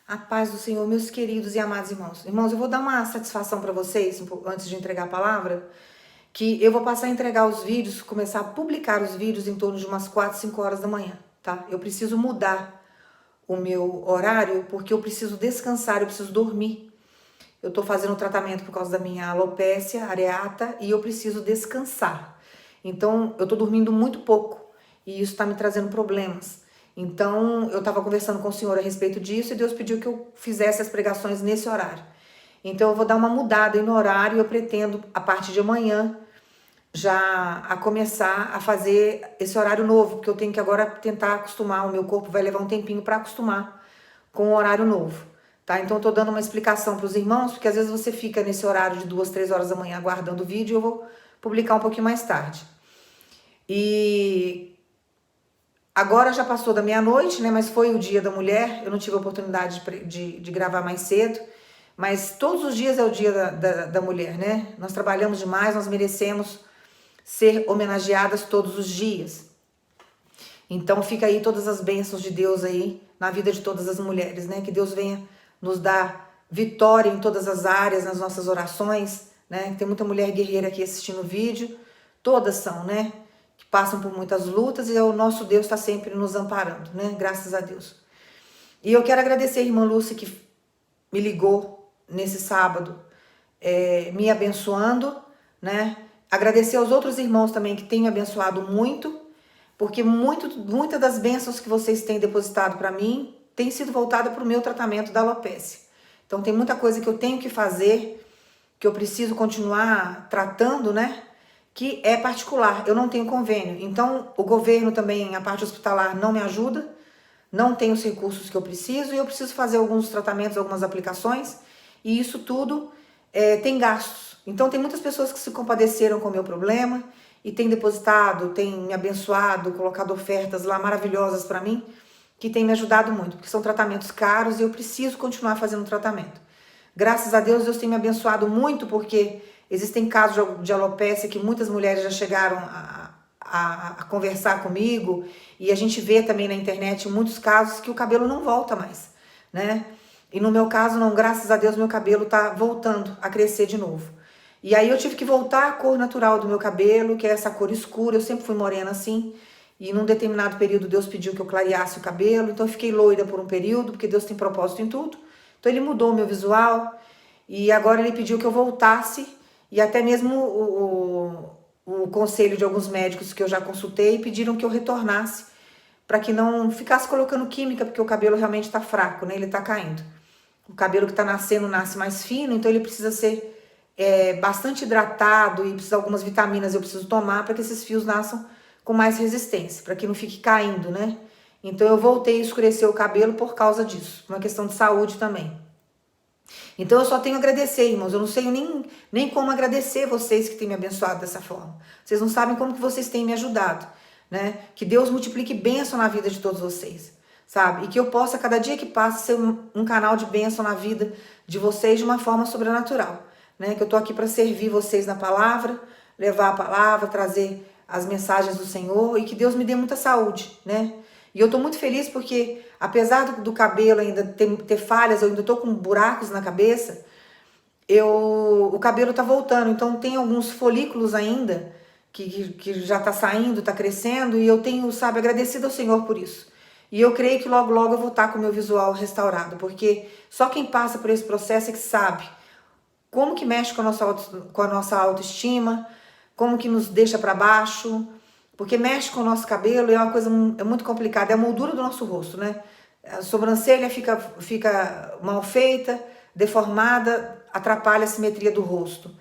A paz do Senhor, meus queridos e amados irmãos. Irmãos, eu vou dar uma satisfação para vocês, antes de entregar a palavra, que eu vou passar a entregar os vídeos, começar a publicar os vídeos em torno de umas 4, 5 horas da manhã, tá? Eu preciso mudar o meu horário, porque eu preciso descansar, eu preciso dormir. Eu tô fazendo tratamento por causa da minha alopécia areata e eu preciso descansar. Então, eu tô dormindo muito pouco e isso tá me trazendo problemas. Então, eu estava conversando com o Senhor a respeito disso e Deus pediu que eu fizesse as pregações nesse horário. Então, eu vou dar uma mudada aí no horário e eu pretendo, a partir de amanhã, já a começar a fazer esse horário novo, porque eu tenho que agora tentar acostumar, o meu corpo vai levar um tempinho para acostumar com o horário novo, tá? Então, eu tô dando uma explicação para os irmãos, porque às vezes você fica nesse horário de 2, 3 horas da manhã aguardando o vídeo e eu vou publicar um pouquinho mais tarde. E agora já passou da meia-noite, né? Mas foi o Dia da Mulher. Eu não tive a oportunidade de gravar mais cedo. Mas todos os dias é o Dia da Mulher, né? Nós trabalhamos demais, nós merecemos ser homenageadas todos os dias. Então fica aí todas as bênçãos de Deus aí na vida de todas as mulheres, né? Que Deus venha nos dar vitória em todas as áreas, nas nossas orações, né? Tem muita mulher guerreira aqui assistindo o vídeo. Todas são, né? Que passam por muitas lutas e o nosso Deus está sempre nos amparando, né? Graças a Deus. E eu quero agradecer a irmã Lúcia que me ligou nesse sábado, me abençoando, né? Agradecer aos outros irmãos também que têm me abençoado muito, porque muitas das bênçãos que vocês têm depositado para mim tem sido voltada para o meu tratamento da alopécia. Então tem muita coisa que eu tenho que fazer, que eu preciso continuar tratando, né? Que é particular, eu não tenho convênio. Então, o governo também, a parte hospitalar, não me ajuda, não tem os recursos que eu preciso e eu preciso fazer alguns tratamentos, algumas aplicações, e isso tudo tem gastos. Então, tem muitas pessoas que se compadeceram com o meu problema e têm depositado, têm me abençoado, colocado ofertas lá maravilhosas para mim, que têm me ajudado muito, porque são tratamentos caros e eu preciso continuar fazendo tratamento. Graças a Deus, Deus tem me abençoado muito, porque existem casos de alopécia que muitas mulheres já chegaram a conversar comigo, e a gente vê também na internet muitos casos que o cabelo não volta mais, né? E no meu caso, não, graças a Deus, meu cabelo tá voltando a crescer de novo. E aí eu tive que voltar à cor natural do meu cabelo, que é essa cor escura, eu sempre fui morena assim, e num determinado período Deus pediu que eu clareasse o cabelo, então eu fiquei loira por um período, porque Deus tem propósito em tudo. Então ele mudou o meu visual e agora ele pediu que eu voltasse e até mesmo o conselho de alguns médicos que eu já consultei pediram que eu retornasse para que não ficasse colocando química, porque o cabelo realmente está fraco, né? Ele está caindo. O cabelo que está nascendo nasce mais fino, então ele precisa ser bastante hidratado e precisa de algumas vitaminas eu preciso tomar para que esses fios nasçam com mais resistência, para que não fique caindo, né? Então eu voltei a escurecer o cabelo por causa disso, uma questão de saúde também. Então eu só tenho a agradecer, irmãos. Eu não sei nem como agradecer vocês que têm me abençoado dessa forma. Vocês não sabem como que vocês têm me ajudado, né? Que Deus multiplique bênção na vida de todos vocês, sabe? E que eu possa, cada dia que passa, ser um canal de bênção na vida de vocês de uma forma sobrenatural, né? Que eu tô aqui para servir vocês na palavra, levar a palavra, trazer as mensagens do Senhor e que Deus me dê muita saúde, né? E eu tô muito feliz porque, apesar do cabelo ainda ter falhas, eu ainda tô com buracos na cabeça, o cabelo tá voltando. Então tem alguns folículos ainda que já tá saindo, tá crescendo, e eu tenho, sabe, agradecido ao Senhor por isso. E eu creio que logo, logo eu vou estar com o meu visual restaurado, porque só quem passa por esse processo é que sabe como que mexe com a nossa autoestima, como que nos deixa para baixo, porque mexe com o nosso cabelo e é uma coisa muito complicada, é a moldura do nosso rosto, né? A sobrancelha fica mal feita, deformada, atrapalha a simetria do rosto.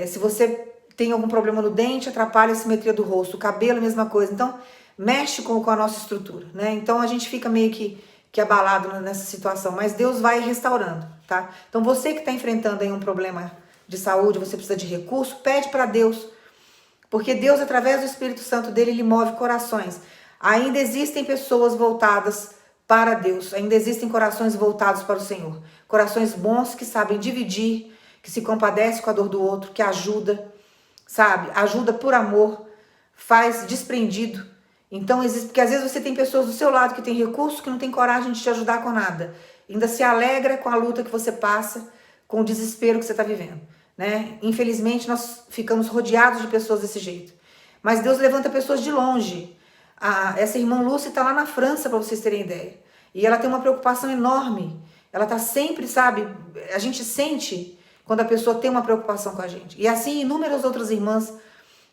Se você tem algum problema no dente, atrapalha a simetria do rosto. O cabelo, mesma coisa. Então, mexe com a nossa estrutura, né? Então, a gente fica meio que abalado nessa situação, mas Deus vai restaurando, tá? Então, você que está enfrentando aí um problema de saúde, você precisa de recurso, pede para Deus, porque Deus, através do Espírito Santo dele, ele move corações. Ainda existem pessoas voltadas para Deus, ainda existem corações voltados para o Senhor. Corações bons que sabem dividir, que se compadecem com a dor do outro, que ajuda, sabe? Ajuda por amor, faz desprendido. Então, porque às vezes você tem pessoas do seu lado que tem recurso, que não tem coragem de te ajudar com nada. Ainda se alegra com a luta que você passa, com o desespero que você está vivendo, né? Infelizmente, nós ficamos rodeados de pessoas desse jeito. Mas Deus levanta pessoas de longe. Essa irmã Lúcia está lá na França, para vocês terem ideia. E ela tem uma preocupação enorme. Ela está sempre, sabe, a gente sente quando a pessoa tem uma preocupação com a gente. E assim, inúmeras outras irmãs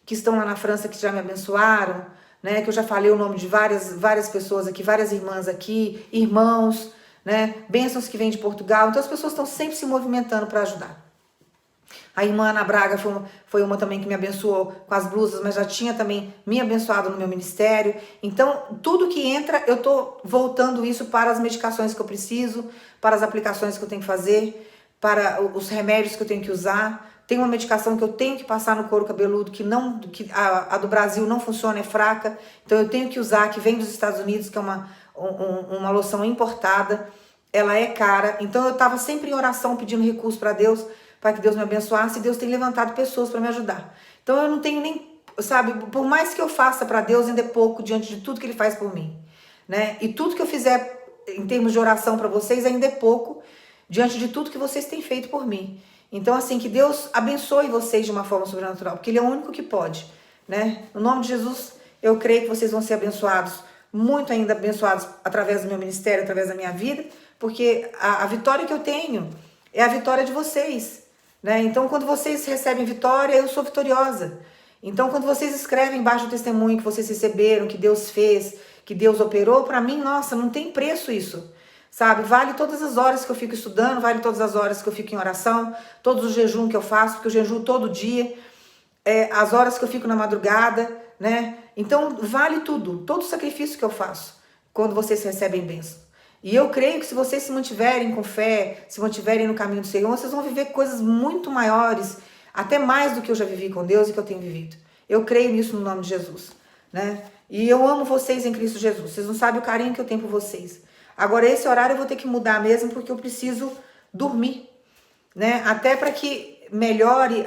que estão lá na França, que já me abençoaram, né? Que eu já falei o nome de várias pessoas aqui, várias irmãs aqui, irmãos, né? Bênçãos que vêm de Portugal. Então as pessoas estão sempre se movimentando para ajudar. A irmã Ana Braga foi uma também que me abençoou com as blusas, mas já tinha também me abençoado no meu ministério. Então, tudo que entra, eu tô voltando isso para as medicações que eu preciso, para as aplicações que eu tenho que fazer, para os remédios que eu tenho que usar. Tem uma medicação que eu tenho que passar no couro cabeludo, que a do Brasil não funciona, é fraca. Então, eu tenho que usar, que vem dos Estados Unidos, que é uma loção importada. Ela é cara. Então, eu estava sempre em oração, pedindo recurso para Deus, para que Deus me abençoasse, e Deus tem levantado pessoas para me ajudar. Então eu não tenho nem, sabe, por mais que eu faça para Deus, ainda é pouco diante de tudo que Ele faz por mim, né? E tudo que eu fizer em termos de oração para vocês ainda é pouco diante de tudo que vocês têm feito por mim. Então assim, que Deus abençoe vocês de uma forma sobrenatural, porque Ele é o único que pode, né? No nome de Jesus, eu creio que vocês vão ser abençoados, muito ainda abençoados através do meu ministério, através da minha vida, porque a vitória que eu tenho é a vitória de vocês, né? Então, quando vocês recebem vitória, eu sou vitoriosa. Então, quando vocês escrevem embaixo do testemunho que vocês receberam, que Deus fez, que Deus operou, para mim, nossa, não tem preço isso, sabe? Vale todas as horas que eu fico estudando, vale todas as horas que eu fico em oração, todos os jejuns que eu faço, porque eu jejuo todo dia, as horas que eu fico na madrugada, né? Então, vale tudo, todo o sacrifício que eu faço quando vocês recebem bênção. E eu creio que se vocês se mantiverem com fé, se mantiverem no caminho do Senhor, vocês vão viver coisas muito maiores, até mais do que eu já vivi com Deus e que eu tenho vivido. Eu creio nisso no nome de Jesus, né? E eu amo vocês em Cristo Jesus. Vocês não sabem o carinho que eu tenho por vocês. Agora, esse horário eu vou ter que mudar mesmo, porque eu preciso dormir, né? Até para que melhore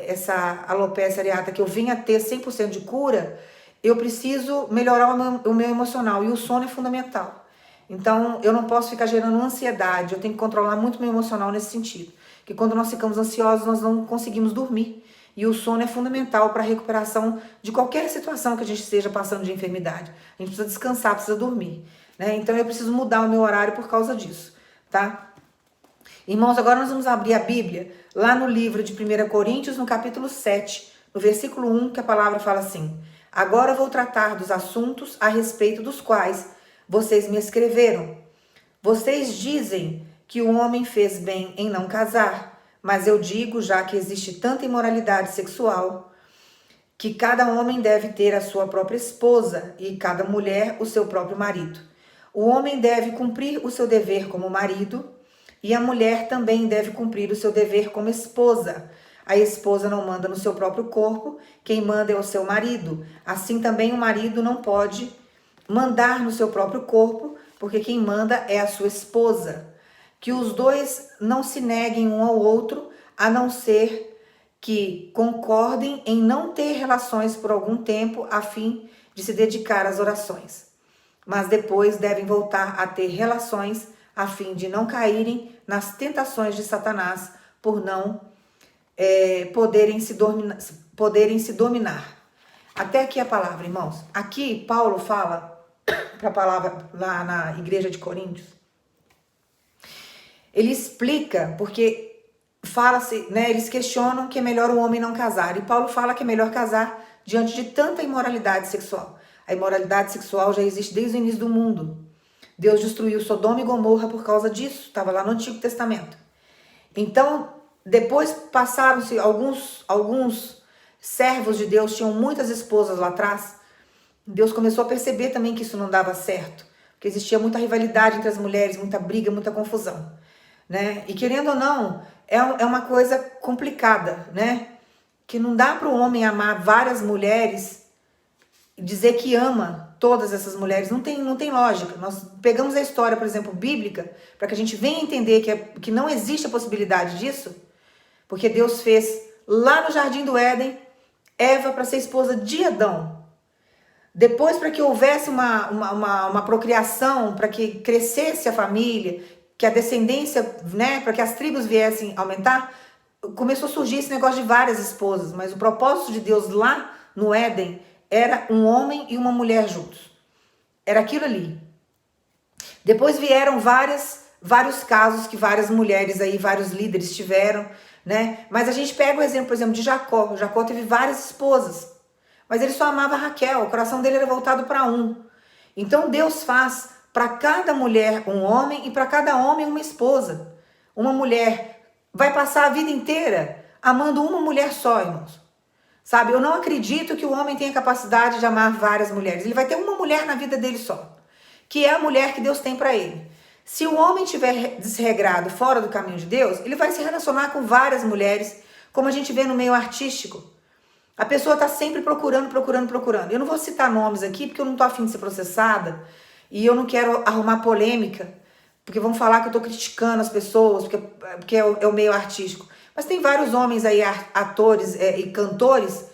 essa alopecia areata, que eu venha a ter 100% de cura, eu preciso melhorar o meu emocional. E o sono é fundamental. Então, eu não posso ficar gerando ansiedade, eu tenho que controlar muito meu emocional nesse sentido. Que quando nós ficamos ansiosos, nós não conseguimos dormir. E o sono é fundamental para a recuperação de qualquer situação que a gente esteja passando de enfermidade. A gente precisa descansar, precisa dormir, né? Então, eu preciso mudar o meu horário por causa disso, tá? Irmãos, agora nós vamos abrir a Bíblia lá no livro de 1 Coríntios, no capítulo 7, no versículo 1, que a palavra fala assim: agora vou tratar dos assuntos a respeito dos quais vocês me escreveram. Vocês dizem que o homem fez bem em não casar, mas eu digo, já que existe tanta imoralidade sexual, que cada homem deve ter a sua própria esposa e cada mulher o seu próprio marido. O homem deve cumprir o seu dever como marido e a mulher também deve cumprir o seu dever como esposa. A esposa não manda no seu próprio corpo, quem manda é o seu marido. Assim também o marido não pode mandar no seu próprio corpo, porque quem manda é a sua esposa. Que os dois não se neguem um ao outro, a não ser que concordem em não ter relações por algum tempo, a fim de se dedicar às orações. Mas depois devem voltar a ter relações, a fim de não caírem nas tentações de Satanás, por não poderem se dominar. Até aqui a palavra, irmãos. Aqui Paulo fala para a palavra lá na igreja de Coríntios. Ele explica, porque fala-se, né, eles questionam que é melhor o homem não casar. E Paulo fala que é melhor casar diante de tanta imoralidade sexual. A imoralidade sexual já existe desde o início do mundo. Deus destruiu Sodoma e Gomorra por causa disso. Estava lá no Antigo Testamento. Então, depois passaram-se alguns servos de Deus, tinham muitas esposas lá atrás. Deus começou a perceber também que isso não dava certo, porque existia muita rivalidade entre as mulheres, muita briga, muita confusão, né? E querendo ou não, é uma coisa complicada, né? Que não dá para o homem amar várias mulheres e dizer que ama todas essas mulheres, não tem lógica. Nós pegamos a história, por exemplo, bíblica, para que a gente venha entender que não existe a possibilidade disso, porque Deus fez lá no Jardim do Éden Eva para ser esposa de Adão. Depois, para que houvesse uma procriação, para que crescesse a família, que a descendência, né, para que as tribos viessem aumentar, começou a surgir esse negócio de várias esposas, mas o propósito de Deus lá no Éden era um homem e uma mulher juntos. Era aquilo ali. Depois vieram vários casos que várias mulheres aí, vários líderes tiveram, né? Mas a gente pega o exemplo, por exemplo, de Jacó. Jacó teve várias esposas, mas ele só amava Raquel, o coração dele era voltado para um. Então Deus faz para cada mulher um homem e para cada homem uma esposa. Uma mulher vai passar a vida inteira amando uma mulher só, irmãos. Sabe, eu não acredito que o homem tenha capacidade de amar várias mulheres. Ele vai ter uma mulher na vida dele só, que é a mulher que Deus tem para ele. Se o homem tiver desregrado, fora do caminho de Deus, ele vai se relacionar com várias mulheres, como a gente vê no meio artístico. A pessoa está sempre procurando. Eu não vou citar nomes aqui, porque eu não estou afim de ser processada, e eu não quero arrumar polêmica, porque vão falar que eu estou criticando as pessoas, porque é o meio artístico. Mas tem vários homens aí, atores e cantores,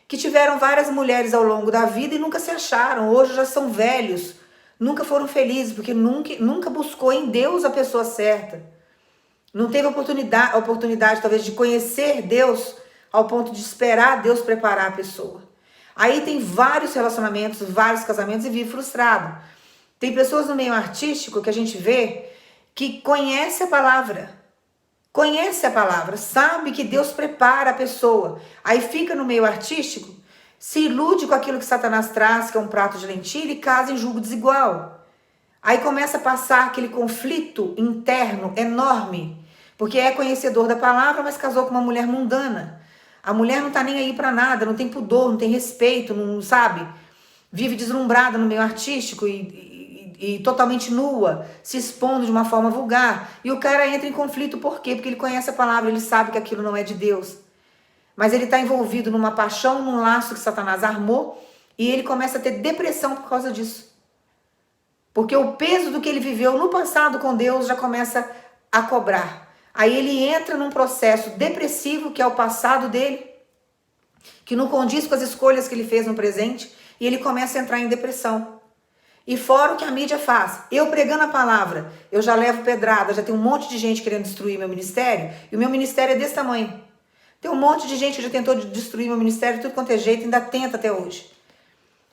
que tiveram várias mulheres ao longo da vida e nunca se acharam. Hoje já são velhos, nunca foram felizes, porque nunca buscou em Deus a pessoa certa. Não teve oportunidade talvez de conhecer Deus ao ponto de esperar Deus preparar a pessoa. Aí tem vários relacionamentos, vários casamentos e vive frustrado. Tem pessoas no meio artístico que a gente vê que conhece a palavra, sabe que Deus prepara a pessoa. Aí fica no meio artístico, se ilude com aquilo que Satanás traz, que é um prato de lentilha, e casa em julgo desigual. Aí começa a passar aquele conflito interno enorme, porque é conhecedor da palavra, mas casou com uma mulher mundana. A mulher não tá nem aí pra nada, não tem pudor, não tem respeito, não sabe? Vive deslumbrada no meio artístico e totalmente nua, se expondo de uma forma vulgar. E o cara entra em conflito por quê? Porque ele conhece a palavra, ele sabe que aquilo não é de Deus. Mas ele está envolvido numa paixão, num laço que Satanás armou, e ele começa a ter depressão por causa disso. Porque o peso do que ele viveu no passado com Deus já começa a cobrar. Aí ele entra num processo depressivo, que é o passado dele, que não condiz com as escolhas que ele fez no presente, e ele começa a entrar em depressão. E fora o que a mídia faz, eu pregando a palavra, eu já levo pedrada, já tem um monte de gente querendo destruir meu ministério, e o meu ministério é desse tamanho. Tem um monte de gente que já tentou destruir meu ministério de tudo quanto é jeito, ainda tenta até hoje.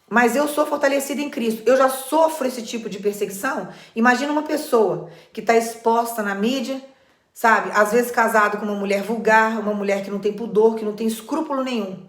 Mas eu sou fortalecida em Cristo. Eu já sofro esse tipo de perseguição. Imagina uma pessoa que está exposta na mídia, sabe? Às vezes casado com uma mulher vulgar, uma mulher que não tem pudor, que não tem escrúpulo nenhum.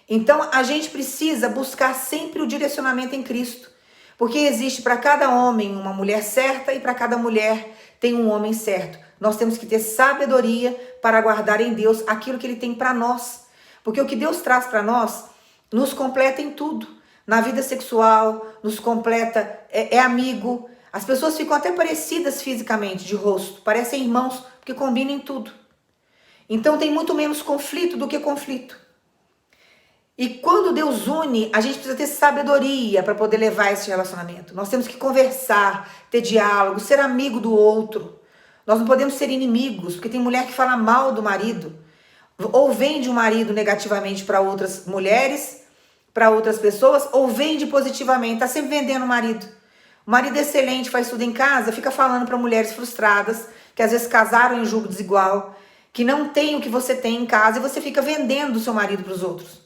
Então a gente precisa buscar sempre o direcionamento em Cristo. Porque existe para cada homem uma mulher certa e para cada mulher tem um homem certo. Nós temos que ter sabedoria para guardar em Deus aquilo que Ele tem para nós. Porque o que Deus traz para nós nos completa em tudo. Na vida sexual, nos completa, é amigo. As pessoas ficam até parecidas fisicamente, de rosto. Parecem irmãos, porque combinam em tudo. Então tem muito menos conflito do que conflito. E quando Deus une, a gente precisa ter sabedoria para poder levar esse relacionamento. Nós temos que conversar, ter diálogo, ser amigo do outro. Nós não podemos ser inimigos, porque tem mulher que fala mal do marido, ou vende o marido negativamente para outras mulheres, para outras pessoas, ou vende positivamente, está sempre vendendo o marido. O marido é excelente, faz tudo em casa, fica falando para mulheres frustradas, que às vezes casaram em julgo desigual, que não tem o que você tem em casa, e você fica vendendo o seu marido para os outros,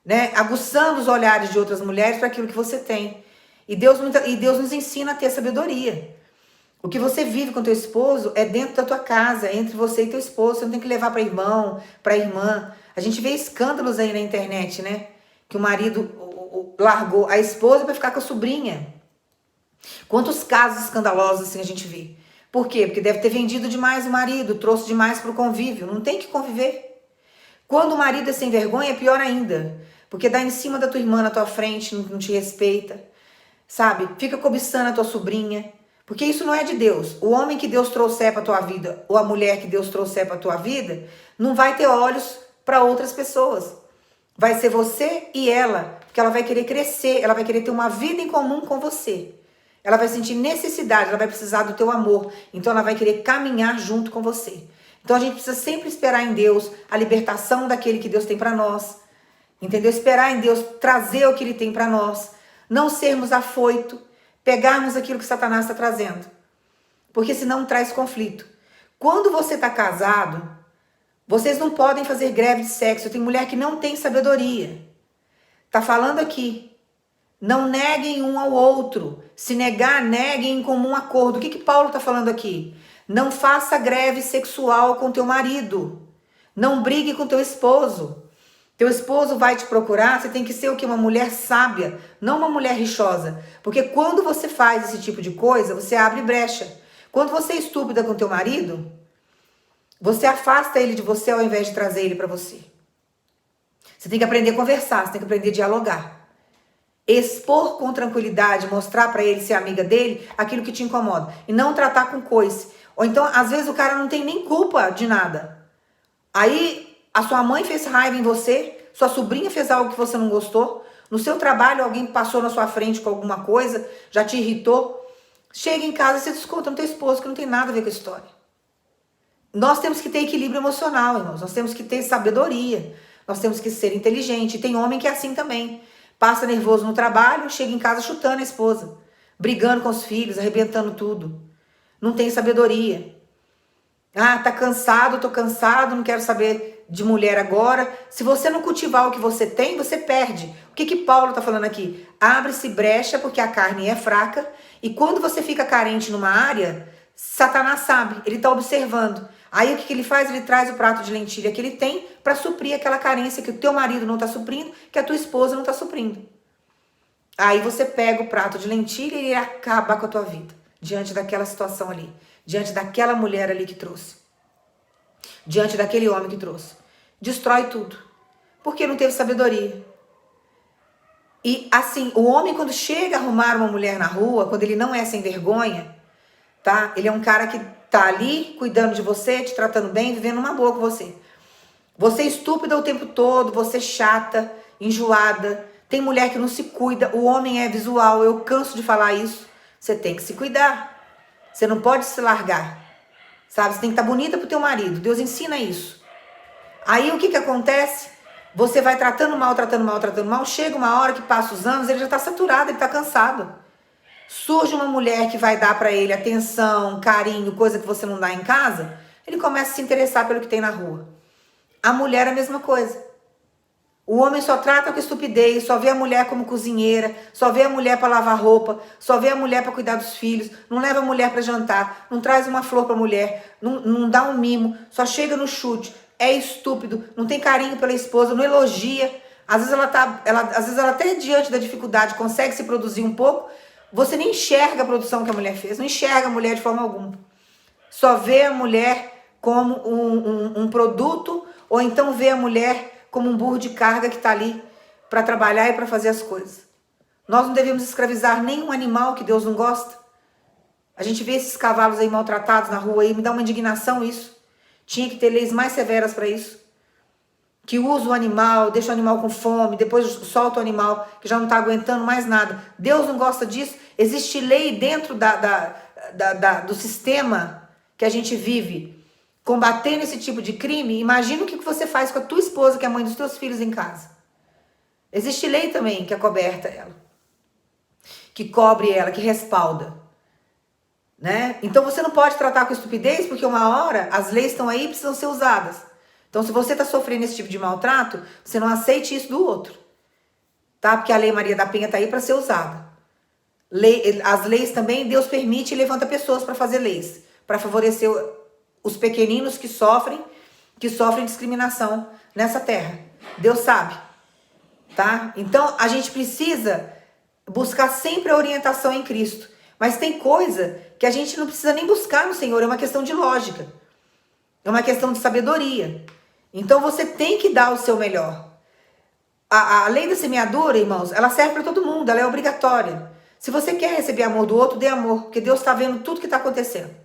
né? Aguçando os olhares de outras mulheres para aquilo que você tem. E Deus nos ensina a ter sabedoria. O que você vive com teu esposo é dentro da tua casa, entre você e teu esposo. Você não tem que levar para irmão, para irmã. A gente vê escândalos aí na internet, né? Que o marido largou a esposa para ficar com a sobrinha. Quantos casos escandalosos assim a gente vê? Por quê? Porque deve ter vendido demais o marido, trouxe demais para o convívio. Não tem que conviver. Quando o marido é sem vergonha, é pior ainda. Porque dá em cima da tua irmã na tua frente, não te respeita. Sabe? Fica cobiçando a tua sobrinha. Porque isso não é de Deus. O homem que Deus trouxer para a tua vida, ou a mulher que Deus trouxer para a tua vida, não vai ter olhos para outras pessoas. Vai ser você e ela, porque ela vai querer crescer, ela vai querer ter uma vida em comum com você. Ela vai sentir necessidade, ela vai precisar do teu amor. Então ela vai querer caminhar junto com você. Então a gente precisa sempre esperar em Deus a libertação daquele que Deus tem para nós. Entendeu? Esperar em Deus trazer o que Ele tem para nós. não sermos afoito, pegarmos aquilo que Satanás está trazendo. Porque senão traz conflito. Quando você está casado, vocês não podem fazer greve de sexo. Tem mulher que não tem sabedoria. Tá falando aqui. Não neguem um ao outro. Se negar, neguem em comum acordo. O que Paulo está falando aqui? Não faça greve sexual com teu marido. Não brigue com teu esposo. Teu esposo vai te procurar, você tem que ser o quê? Uma mulher sábia, não uma mulher rixosa. Porque quando você faz esse tipo de coisa, você abre brecha. Quando você é estúpida com teu marido, você afasta ele de você ao invés de trazer ele para você. Você tem que aprender a conversar, você tem que aprender a dialogar. Expor com tranquilidade, mostrar para ele ser amiga dele aquilo que te incomoda. E não tratar com coice. Ou então, às vezes, o cara não tem nem culpa de nada. Aí, a sua mãe fez raiva em você, sua sobrinha fez algo que você não gostou, no seu trabalho alguém passou na sua frente com alguma coisa, já te irritou. Chega em casa e você desconta no teu esposo, que não tem nada a ver com a história. Nós temos que ter equilíbrio emocional, irmãos. Nós temos que ter sabedoria. Nós temos que ser inteligente. Tem homem que é assim também. Passa nervoso no trabalho, chega em casa chutando a esposa, brigando com os filhos, arrebentando tudo. Não tem sabedoria. Ah, tá cansado, tô cansado, não quero saber de mulher agora. Se você não cultivar o que você tem, você perde. O que Paulo tá falando aqui? Abre-se brecha porque a carne é fraca. E quando você fica carente numa área, Satanás sabe, ele tá observando. Aí o que ele faz? Ele traz o prato de lentilha que ele tem para suprir aquela carência que o teu marido não está suprindo, que a tua esposa não está suprindo. Aí você pega o prato de lentilha e ele acaba com a tua vida, diante daquela situação ali, diante daquela mulher ali que trouxe, diante daquele homem que trouxe. Destrói tudo, porque não teve sabedoria. E assim, o homem quando chega a arrumar uma mulher na rua, quando ele não é sem vergonha, tá? Ele é um cara que tá ali cuidando de você, te tratando bem, vivendo uma boa com você. Você é estúpida o tempo todo, você é chata, enjoada. Tem mulher que não se cuida, o homem é visual, eu canso de falar isso. Você tem que se cuidar. Você não pode se largar. Sabe? Você tem que estar bonita pro teu marido. Deus ensina isso. Aí o que acontece? Você vai tratando mal, tratando mal, tratando mal. Chega uma hora que passa os anos, ele já tá saturado, ele tá cansado. Surge uma mulher que vai dar para ele atenção, carinho, coisa que você não dá em casa, ele começa a se interessar pelo que tem na rua. A mulher é a mesma coisa. O homem só trata com estupidez, só vê a mulher como cozinheira, só vê a mulher para lavar roupa, só vê a mulher para cuidar dos filhos, não leva a mulher para jantar, não traz uma flor para a mulher, não dá um mimo, só chega no chute, é estúpido, não tem carinho pela esposa, não elogia. Às vezes ela até diante da dificuldade consegue se produzir um pouco. Você nem enxerga a produção que a mulher fez, não enxerga a mulher de forma alguma. Só vê a mulher como um produto, ou então vê a mulher como um burro de carga que está ali para trabalhar e para fazer as coisas. Nós não devemos escravizar nenhum animal que Deus não gosta. A gente vê esses cavalos aí maltratados na rua aí, me dá uma indignação isso. Tinha que ter leis mais severas para isso. Que usa o animal, deixa o animal com fome, depois solta o animal que já não está aguentando mais nada. Deus não gosta disso. Existe lei dentro do sistema que a gente vive, combatendo esse tipo de crime. Imagina o que você faz com a tua esposa, que é a mãe dos teus filhos em casa. Existe lei também que acoberta ela, que cobre ela, que respalda. Né? Então você não pode tratar com estupidez, porque uma hora as leis estão aí e precisam ser usadas. Então, se você está sofrendo esse tipo de maltrato, você não aceite isso do outro. Tá? Porque a Lei Maria da Penha está aí para ser usada. As leis também, Deus permite e levanta pessoas para fazer leis. Para favorecer os pequeninos que sofrem discriminação nessa terra. Deus sabe. Tá? Então, a gente precisa buscar sempre a orientação em Cristo. Mas tem coisa que a gente não precisa nem buscar no Senhor. É uma questão de lógica. É uma questão de sabedoria. Então você tem que dar o seu melhor. A lei da semeadura, irmãos, ela serve para todo mundo, ela é obrigatória. Se você quer receber amor do outro, dê amor, porque Deus está vendo tudo que está acontecendo.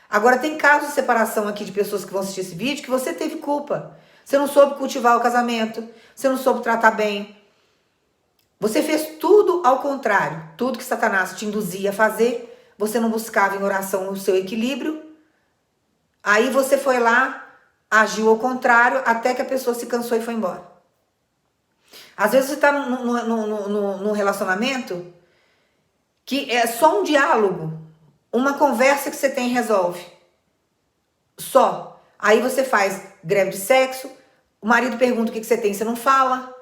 Agora tem casos de separação aqui de pessoas que vão assistir esse vídeo que você teve culpa. Você não soube cultivar o casamento, você não soube tratar bem. Você fez tudo ao contrário. Tudo que Satanás te induzia a fazer, você não buscava em oração o seu equilíbrio. Aí você foi lá, agiu ao contrário, até que a pessoa se cansou e foi embora. Às vezes você está num relacionamento que é só um diálogo, uma conversa que você tem e resolve. Só. Aí você faz greve de sexo, o marido pergunta o que você tem, você não fala,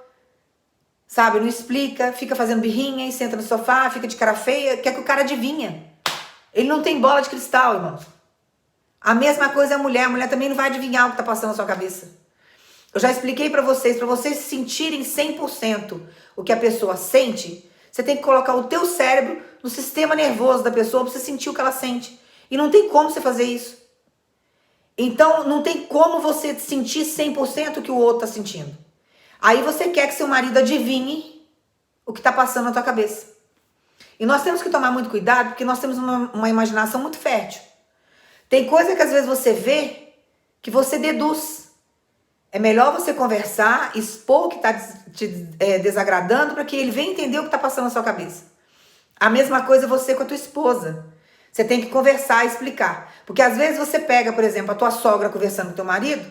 sabe? Não explica, fica fazendo birrinha e senta no sofá, fica de cara feia, quer que o cara adivinha. Ele não tem bola de cristal, irmão. A mesma coisa é a mulher também não vai adivinhar o que tá passando na sua cabeça. Eu já expliquei pra vocês sentirem 100% o que a pessoa sente, você tem que colocar o teu cérebro no sistema nervoso da pessoa pra você sentir o que ela sente. E não tem como você fazer isso. Então, não tem como você sentir 100% o que o outro tá sentindo. Aí você quer que seu marido adivinhe o que tá passando na tua cabeça. E nós temos que tomar muito cuidado, porque nós temos uma imaginação muito fértil. Tem coisa que às vezes você vê, que você deduz. É melhor você conversar, expor o que está te desagradando, para que ele venha entender o que está passando na sua cabeça. A mesma coisa você com a tua esposa. Você tem que conversar e explicar. Porque às vezes você pega, por exemplo, a tua sogra conversando com o teu marido,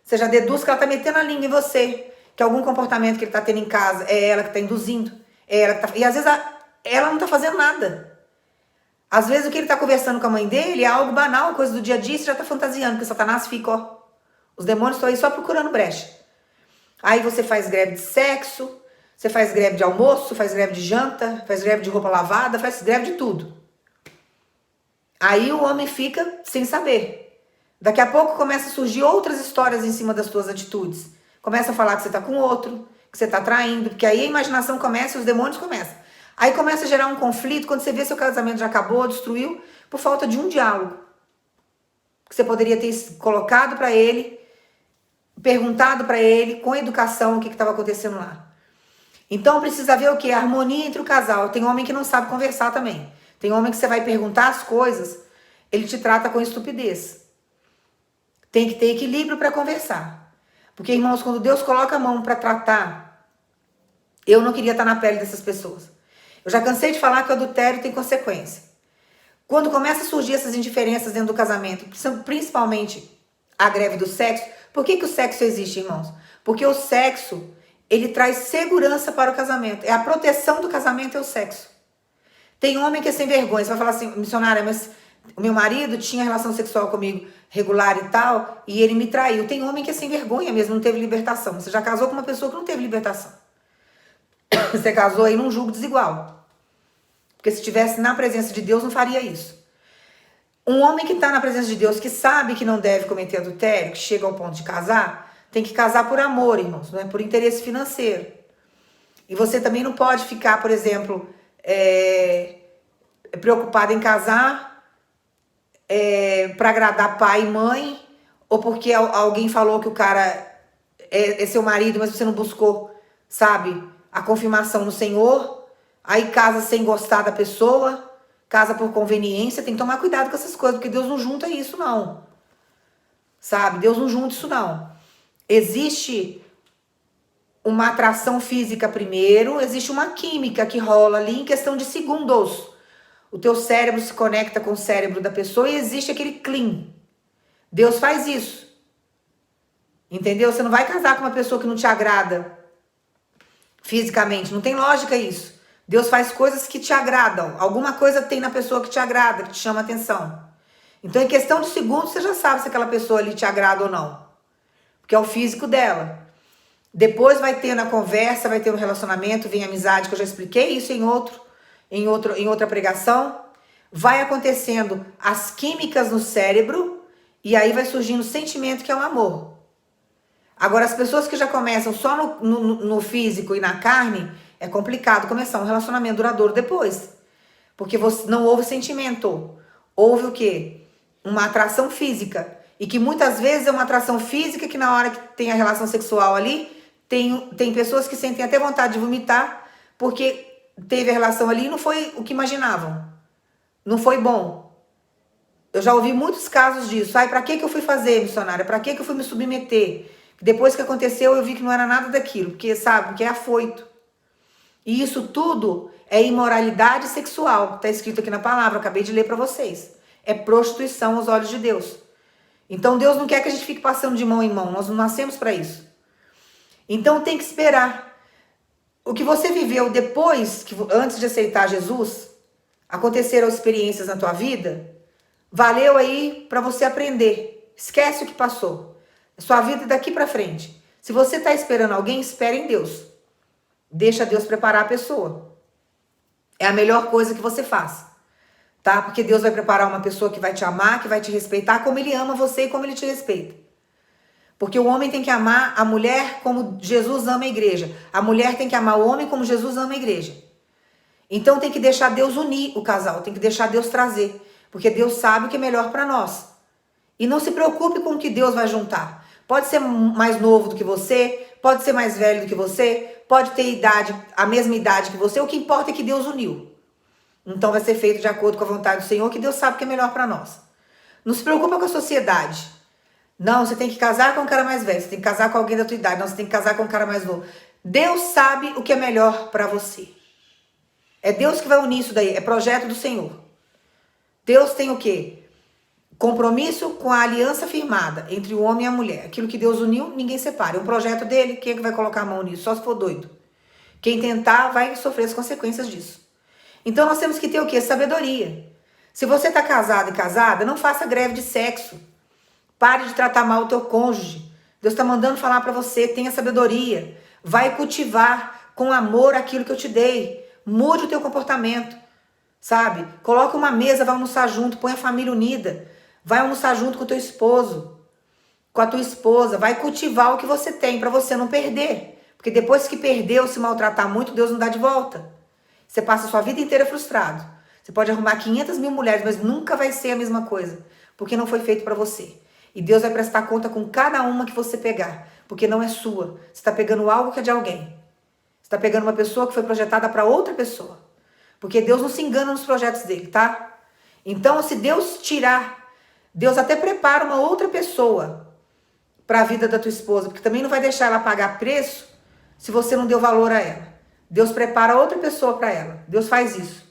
você já deduz que ela está metendo a língua em você, que algum comportamento que ele está tendo em casa é ela que está induzindo, é ela que tá... E às vezes ela não está fazendo nada. Às vezes o que ele está conversando com a mãe dele é algo banal, coisa do dia a dia, você já está fantasiando, porque Satanás fica, ó. Os demônios estão aí só procurando brecha. Aí você faz greve de sexo, você faz greve de almoço, faz greve de janta, faz greve de roupa lavada, faz greve de tudo. Aí o homem fica sem saber. Daqui a pouco começa a surgir outras histórias em cima das tuas atitudes. Começa a falar que você tá com outro, que você tá traindo, porque aí a imaginação começa e os demônios começam. Aí começa a gerar um conflito, quando você vê seu casamento já acabou, destruiu, por falta de um diálogo. Que você poderia ter colocado para ele, perguntado para ele, com educação, o que estava acontecendo lá. Então precisa ver o quê? A harmonia entre o casal. Tem homem que não sabe conversar também. Tem homem que você vai perguntar as coisas, ele te trata com estupidez. Tem que ter equilíbrio para conversar. Porque, irmãos, quando Deus coloca a mão para tratar, eu não queria estar na pele dessas pessoas. Eu já cansei de falar que o adultério tem consequência. Quando começa a surgir essas indiferenças dentro do casamento, principalmente a greve do sexo, por que o sexo existe, irmãos? Porque o sexo, ele traz segurança para o casamento. É a proteção do casamento, é o sexo. Tem homem que é sem vergonha. Você vai falar assim, missionária, mas o meu marido tinha relação sexual comigo regular e tal, e ele me traiu. Tem homem que é sem vergonha mesmo, não teve libertação. Você já casou com uma pessoa que não teve libertação. Você casou aí num julgo desigual. Porque se estivesse na presença de Deus, não faria isso. Um homem que está na presença de Deus, que sabe que não deve cometer adultério, que chega ao ponto de casar, tem que casar por amor, irmãos, não é por interesse financeiro. E você também não pode ficar, por exemplo, preocupado em casar para agradar pai e mãe, ou porque alguém falou que o cara é seu marido, mas você não buscou, sabe, a confirmação no Senhor, aí casa sem gostar da pessoa, casa por conveniência. Tem que tomar cuidado com essas coisas, porque Deus não junta isso não, sabe, Deus não junta isso não. Existe uma atração física primeiro, existe uma química que rola ali em questão de segundos. O teu cérebro se conecta com o cérebro da pessoa e existe aquele clean. Deus faz isso. Entendeu? Você não vai casar com uma pessoa que não te agrada fisicamente. Não tem lógica isso. Deus faz coisas que te agradam. Alguma coisa tem na pessoa que te agrada, que te chama atenção. Então, em questão de segundos, você já sabe se aquela pessoa ali te agrada ou não. Porque é o físico dela. Depois vai ter na conversa, vai ter um relacionamento, vem amizade, que eu já expliquei isso em outra pregação. Vai acontecendo as químicas no cérebro e aí vai surgindo o sentimento que é o amor. Agora, as pessoas que já começam só no físico e na carne, é complicado começar um relacionamento duradouro depois. Porque não houve sentimento. Houve o quê? Uma atração física. E que muitas vezes é uma atração física que na hora que tem a relação sexual ali, tem pessoas que sentem até vontade de vomitar porque teve a relação ali e não foi o que imaginavam. Não foi bom. Eu já ouvi muitos casos disso. Ai, pra que eu fui fazer, missionária? Pra que eu fui me submeter? Depois que aconteceu, eu vi que não era nada daquilo. Porque, sabe, porque é afoito. E isso tudo é imoralidade sexual. Tá escrito aqui na palavra, acabei de ler pra vocês. É prostituição aos olhos de Deus. Então, Deus não quer que a gente fique passando de mão em mão. Nós não nascemos pra isso. Então, tem que esperar. o que você viveu depois, antes de aceitar Jesus, aconteceram experiências na tua vida, valeu aí para você aprender. Esquece o que passou. Sua vida daqui para frente. Se você está esperando alguém, espere em Deus. Deixa Deus preparar a pessoa. É a melhor coisa que você faz. Tá? Porque Deus vai preparar uma pessoa que vai te amar, que vai te respeitar, como Ele ama você e como Ele te respeita. Porque o homem tem que amar a mulher como Jesus ama a igreja. A mulher tem que amar o homem como Jesus ama a igreja. Então tem que deixar Deus unir o casal, tem que deixar Deus trazer. Porque Deus sabe o que é melhor para nós. E não se preocupe com o que Deus vai juntar. Pode ser mais novo do que você, pode ser mais velho do que você, pode ter idade, a mesma idade que você. O que importa é que Deus uniu. Então vai ser feito de acordo com a vontade do Senhor, que Deus sabe o que é melhor para nós. Não se preocupa com a sociedade. Não, você tem que casar com um cara mais velho, você tem que casar com alguém da tua idade, não, você tem que casar com um cara mais novo. Deus sabe o que é melhor para você. É Deus que vai unir isso daí, é projeto do Senhor. Deus tem o quê? Compromisso com a aliança firmada entre o homem e a mulher. Aquilo que Deus uniu, ninguém separa. É um projeto dele, quem é que vai colocar a mão nisso? Só se for doido. Quem tentar vai sofrer as consequências disso. Então nós temos que ter o quê? Sabedoria. Se você está casado e casada, não faça greve de sexo. Pare de tratar mal o teu cônjuge. Deus está mandando falar para você, tenha sabedoria. Vai cultivar com amor aquilo que eu te dei. Mude o teu comportamento, sabe? Coloca uma mesa, vai almoçar junto, põe a família unida. Vai almoçar junto com o teu esposo, com a tua esposa. Vai cultivar o que você tem para você não perder. Porque depois que perdeu, se maltratar muito, Deus não dá de volta. Você passa a sua vida inteira frustrado. Você pode arrumar 500 mil mulheres, mas nunca vai ser a mesma coisa. Porque não foi feito para você. E Deus vai prestar conta com cada uma que você pegar. Porque não é sua. Você está pegando algo que é de alguém. Você está pegando uma pessoa que foi projetada para outra pessoa. Porque Deus não se engana nos projetos dele, tá? Então, se Deus tirar, Deus até prepara uma outra pessoa para a vida da tua esposa. Porque também não vai deixar ela pagar preço se você não deu valor a ela. Deus prepara outra pessoa para ela. Deus faz isso.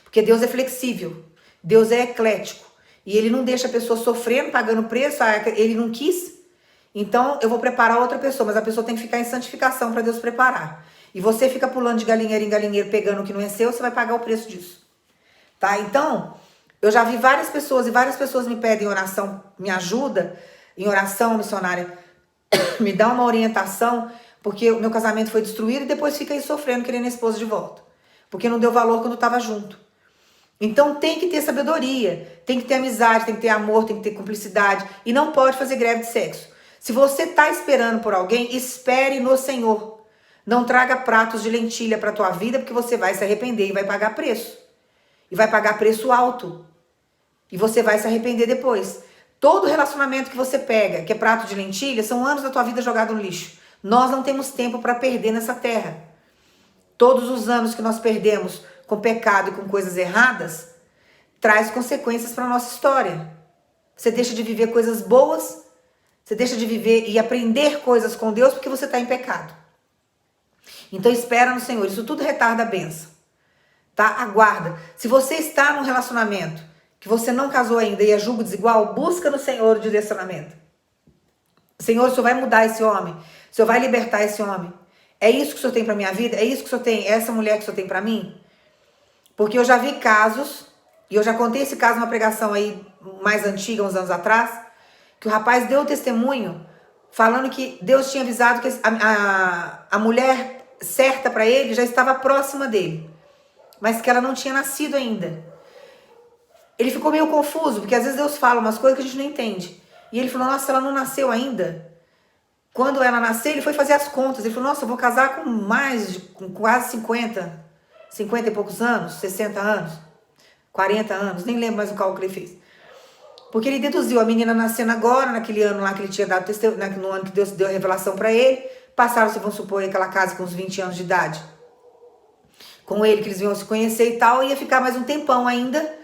Porque Deus é flexível. Deus é eclético. E Ele não deixa a pessoa sofrendo, pagando preço. Ele não quis. Então, eu vou preparar outra pessoa. Mas a pessoa tem que ficar em santificação para Deus preparar. E você fica pulando de galinheiro em galinheiro, pegando o que não é seu, você vai pagar o preço disso. Tá? Então, eu já vi várias pessoas, e várias pessoas me pedem oração, me ajuda em oração, missionária. Me dá uma orientação, porque o meu casamento foi destruído e depois fica aí sofrendo, querendo a esposa de volta. Porque não deu valor quando estava junto. Então tem que ter sabedoria, tem que ter amizade, tem que ter amor, tem que ter cumplicidade. E não pode fazer greve de sexo. Se você está esperando por alguém, espere no Senhor. Não traga pratos de lentilha para a tua vida, porque você vai se arrepender e vai pagar preço. E vai pagar preço alto. E você vai se arrepender depois. Todo relacionamento que você pega, que é prato de lentilha, são anos da tua vida jogado no lixo. Nós não temos tempo para perder nessa terra. Todos os anos que nós perdemos com pecado e com coisas erradas, traz consequências para a nossa história. Você deixa de viver coisas boas, você deixa de viver e aprender coisas com Deus porque você está em pecado. Então espera no Senhor, isso tudo retarda a bênção. Tá? Aguarda. Se você está num relacionamento que você não casou ainda e é julgo desigual, busca no Senhor o direcionamento. Senhor, o Senhor vai mudar esse homem, o Senhor vai libertar esse homem. É isso que o Senhor tem para minha vida? É isso que o Senhor tem? É essa mulher que o Senhor tem para mim? Porque eu já vi casos, e eu já contei esse caso numa pregação aí mais antiga, uns anos atrás, que o rapaz deu o testemunho falando que Deus tinha avisado que a mulher certa para ele já estava próxima dele, mas que ela não tinha nascido ainda. Ele ficou meio confuso, porque às vezes Deus fala umas coisas que a gente não entende. E ele falou, nossa, ela não nasceu ainda. Quando ela nascer, ele foi fazer as contas. Ele falou, nossa, eu vou casar com quase 50 e poucos anos, 60 anos, 40 anos, nem lembro mais o cálculo que ele fez. Porque ele deduziu, a menina nascendo agora, naquele ano lá que ele tinha dado testemunho, no ano que Deus deu a revelação para ele, passaram-se, vamos supor, aquela casa com uns 20 anos de idade. Com ele, que eles iam se conhecer e tal, ia ficar mais um tempão ainda,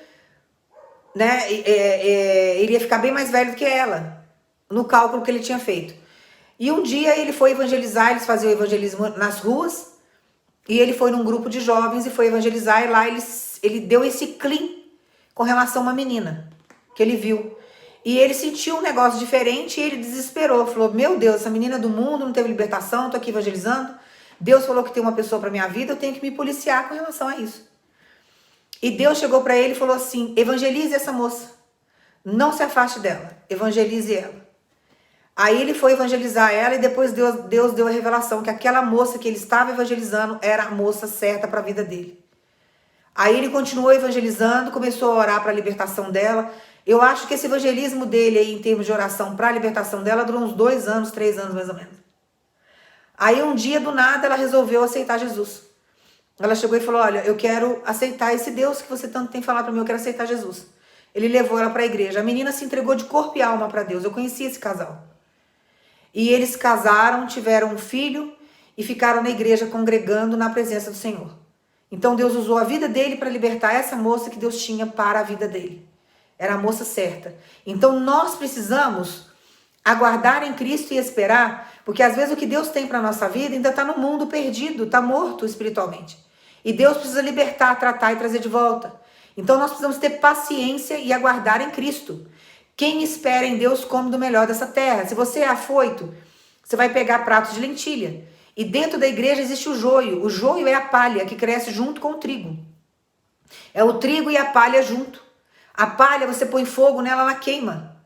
né? Ele ia ficar bem mais velho do que ela, no cálculo que ele tinha feito. E um dia ele foi evangelizar, eles faziam evangelismo nas ruas, e ele foi num grupo de jovens e foi evangelizar, e lá ele deu esse clean com relação a uma menina que ele viu. E ele sentiu um negócio diferente e ele desesperou. Falou, meu Deus, essa menina do mundo não teve libertação, tô aqui evangelizando. Deus falou que tem uma pessoa para minha vida, eu tenho que me policiar com relação a isso. E Deus chegou para ele e falou assim: evangelize essa moça. Não se afaste dela, evangelize ela. Aí ele foi evangelizar ela e depois Deus deu a revelação que aquela moça que ele estava evangelizando era a moça certa para a vida dele. Aí ele continuou evangelizando, começou a orar para a libertação dela. Eu acho que esse evangelismo dele aí, em termos de oração para a libertação dela, durou uns 2 anos, 3 anos mais ou menos. Aí um dia, do nada, ela resolveu aceitar Jesus. Ela chegou e falou: olha, eu quero aceitar esse Deus que você tanto tem falado para mim, eu quero aceitar Jesus. Ele levou ela para a igreja. A menina se entregou de corpo e alma para Deus. Eu conheci esse casal. E eles casaram, tiveram um filho e ficaram na igreja congregando na presença do Senhor. Então Deus usou a vida dele para libertar essa moça que Deus tinha para a vida dele. Era a moça certa. Então nós precisamos aguardar em Cristo e esperar, porque às vezes o que Deus tem para a nossa vida ainda está no mundo perdido, está morto espiritualmente. E Deus precisa libertar, tratar e trazer de volta. Então nós precisamos ter paciência e aguardar em Cristo. Quem espera em Deus come do melhor dessa terra. Se você é afoito, você vai pegar pratos de lentilha. E dentro da igreja existe o joio. O joio é a palha que cresce junto com o trigo. É o trigo e a palha junto. A palha você põe fogo nela, ela queima.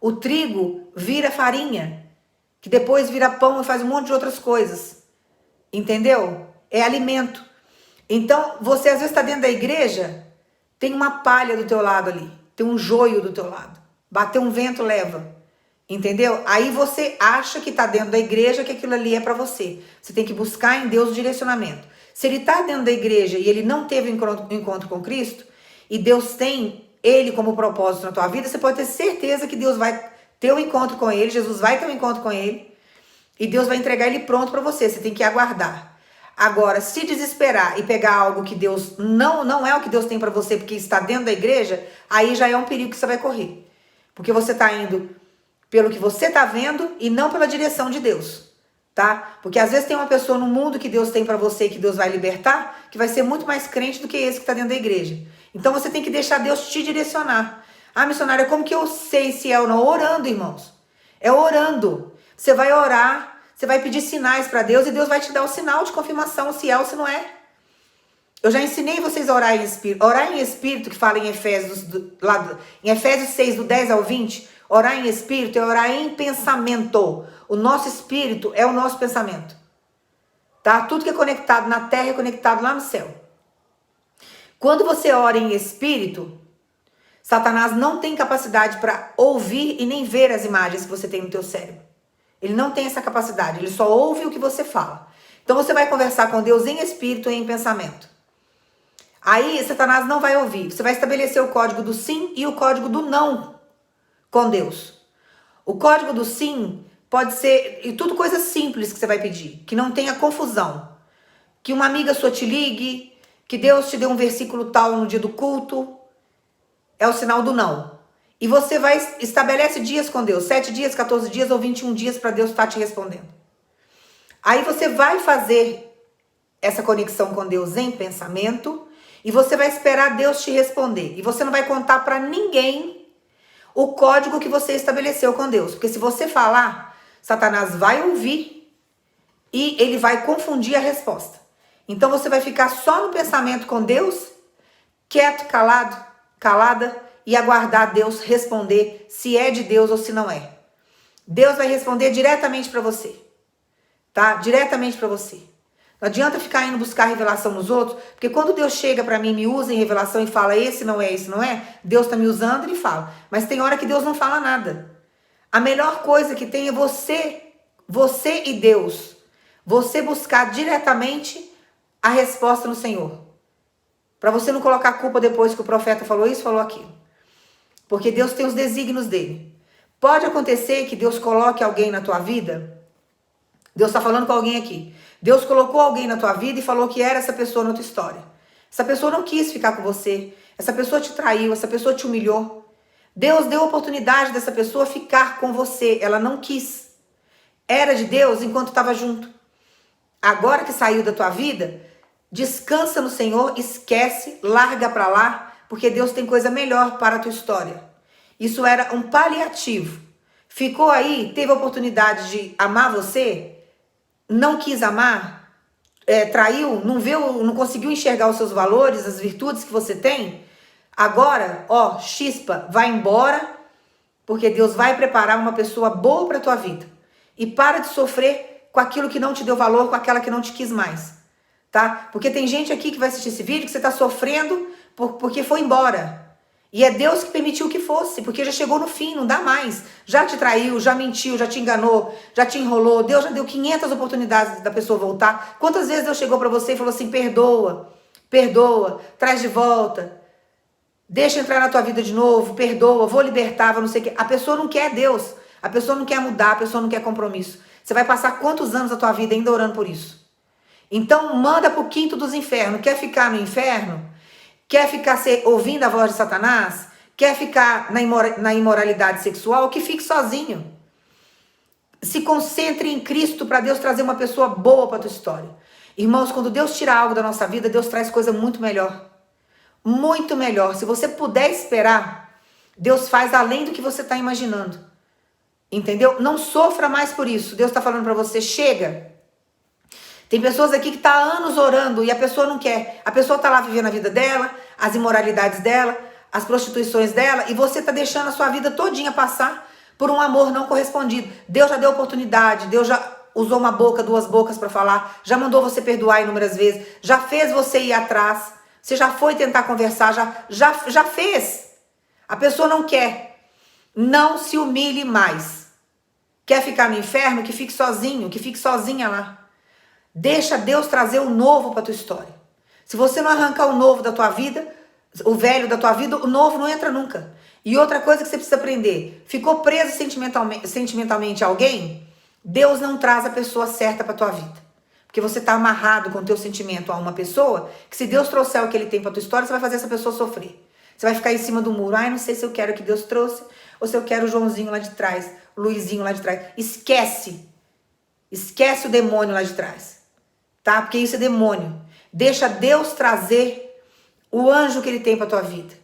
O trigo vira farinha, que depois vira pão e faz um monte de outras coisas. Entendeu? É alimento. Então, você às vezes está dentro da igreja, tem uma palha do teu lado ali, tem um joio do teu lado. Bateu um vento, leva. Entendeu? Aí você acha que está dentro da igreja, que aquilo ali é para você. Você tem que buscar em Deus o direcionamento. Se ele está dentro da igreja e ele não teve um encontro com Cristo, e Deus tem ele como propósito na tua vida, você pode ter certeza que Deus vai ter um encontro com ele, Jesus vai ter um encontro com ele, e Deus vai entregar ele pronto para você. Você tem que aguardar. Agora, se desesperar e pegar algo que Deus não é o que Deus tem para você, porque está dentro da igreja, aí já é um perigo que você vai correr. Porque você está indo pelo que você está vendo e não pela direção de Deus, tá? Porque às vezes tem uma pessoa no mundo que Deus tem para você, que Deus vai libertar, que vai ser muito mais crente do que esse que está dentro da igreja. Então você tem que deixar Deus te direcionar. Ah, missionária, como que eu sei se é ou não? Orando, irmãos. É orando. Você vai orar, você vai pedir sinais para Deus e Deus vai te dar o sinal de confirmação, se é ou se não é. Eu já ensinei vocês a orar em espírito. Orar em espírito, que fala em Efésios, em Efésios 6, do 10 ao 20, orar em espírito é orar em pensamento. O nosso espírito é o nosso pensamento. Tá? Tudo que é conectado na terra é conectado lá no céu. Quando você ora em espírito, Satanás não tem capacidade para ouvir e nem ver as imagens que você tem no teu cérebro. Ele não tem essa capacidade, ele só ouve o que você fala. Então você vai conversar com Deus em espírito e em pensamento. Aí Satanás não vai ouvir. Você vai estabelecer o código do sim e o código do não com Deus. O código do sim pode ser, e tudo coisa simples que você vai pedir, que não tenha confusão. Que uma amiga sua te ligue, que Deus te dê um versículo tal no dia do culto, é o sinal do não. E você vai, estabelece dias com Deus, 7 dias, 14 dias ou 21 dias para Deus estar te respondendo. Aí você vai fazer essa conexão com Deus em pensamento e você vai esperar Deus te responder. E você não vai contar para ninguém o código que você estabeleceu com Deus. Porque se você falar, Satanás vai ouvir e ele vai confundir a resposta. Então você vai ficar só no pensamento com Deus, quieto, calado, calada, e aguardar Deus responder se é de Deus ou se não é. Deus vai responder diretamente para você. Tá? Diretamente para você. Não adianta ficar indo buscar revelação nos outros, porque quando Deus chega para mim, me usa em revelação e fala esse não é, Deus está me usando e ele fala. Mas tem hora que Deus não fala nada. A melhor coisa que tem é você e Deus. Você buscar diretamente a resposta no Senhor. Para você não colocar a culpa depois que o profeta falou isso, falou aquilo. Porque Deus tem os desígnios dele. Pode acontecer que Deus coloque alguém na tua vida. Deus está falando com alguém aqui. Deus colocou alguém na tua vida e falou que era essa pessoa na tua história. Essa pessoa não quis ficar com você. Essa pessoa te traiu, essa pessoa te humilhou. Deus deu a oportunidade dessa pessoa ficar com você. Ela não quis. Era de Deus enquanto estava junto. Agora que saiu da tua vida, descansa no Senhor, esquece, larga para lá, porque Deus tem coisa melhor para a tua história. Isso era um paliativo. Ficou aí, teve a oportunidade de amar você, não quis amar, traiu, não viu, não conseguiu enxergar os seus valores, as virtudes que você tem, agora, ó, chispa, vai embora, porque Deus vai preparar uma pessoa boa para tua vida. E para de sofrer com aquilo que não te deu valor, com aquela que não te quis mais, tá? Porque tem gente aqui que vai assistir esse vídeo que você tá sofrendo porque foi embora. E é Deus que permitiu que fosse, porque já chegou no fim, não dá mais. Já te traiu, já mentiu, já te enganou, já te enrolou. Deus já deu 500 oportunidades da pessoa voltar. Quantas vezes Deus chegou para você e falou assim, perdoa, perdoa, traz de volta, deixa entrar na tua vida de novo, perdoa, vou libertar, vou não sei o quê. A pessoa não quer Deus, a pessoa não quer mudar, a pessoa não quer compromisso. Você vai passar quantos anos da tua vida ainda orando por isso? Então manda pro quinto dos infernos. Quer ficar no inferno? Quer ficar ouvindo a voz de Satanás? Quer ficar na imoralidade sexual? Que fique sozinho. Se concentre em Cristo para Deus trazer uma pessoa boa para a tua história. Irmãos, quando Deus tira algo da nossa vida, Deus traz coisa muito melhor. Muito melhor. Se você puder esperar, Deus faz além do que você está imaginando. Entendeu? Não sofra mais por isso. Deus está falando para você, chega. Tem pessoas aqui que estão há anos orando e a pessoa não quer. A pessoa está lá vivendo a vida dela, as imoralidades dela, as prostituições dela, e você está deixando a sua vida todinha passar por um amor não correspondido. Deus já deu oportunidade, Deus já usou uma boca, duas bocas para falar, já mandou você perdoar inúmeras vezes, já fez você ir atrás, você já foi tentar conversar, já fez. A pessoa não quer. Não se humilhe mais. Quer ficar no inferno? Que fique sozinho, que fique sozinha lá. Deixa Deus trazer o novo para tua história. Se você não arrancar o novo da tua vida, o velho da tua vida, o novo não entra nunca. E outra coisa que você precisa aprender, ficou preso sentimentalmente a alguém, Deus não traz a pessoa certa para tua vida. Porque você está amarrado com o teu sentimento a uma pessoa, que se Deus trouxer o que ele tem para tua história, você vai fazer essa pessoa sofrer. Você vai ficar em cima do muro. Ai, não sei se eu quero o que Deus trouxe, ou se eu quero o Joãozinho lá de trás, o Luizinho lá de trás. Esquece. Esquece o demônio lá de trás. Tá? Porque isso é demônio. Deixa Deus trazer o anjo que ele tem para tua vida.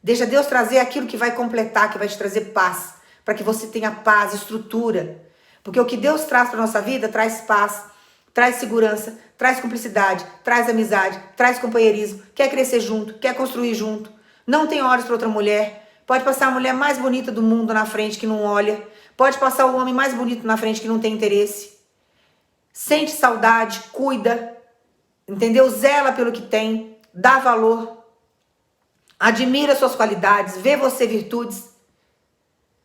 Deixa Deus trazer aquilo que vai completar, que vai te trazer paz, para que você tenha paz, estrutura. Porque o que Deus traz para nossa vida traz paz, traz segurança, traz cumplicidade, traz amizade, traz companheirismo, quer crescer junto, quer construir junto. Não tem olhos para outra mulher. Pode passar a mulher mais bonita do mundo na frente que não olha. Pode passar o homem mais bonito na frente que não tem interesse. Sente saudade, cuida, entendeu? Zela pelo que tem, dá valor, admira suas qualidades, vê você virtudes.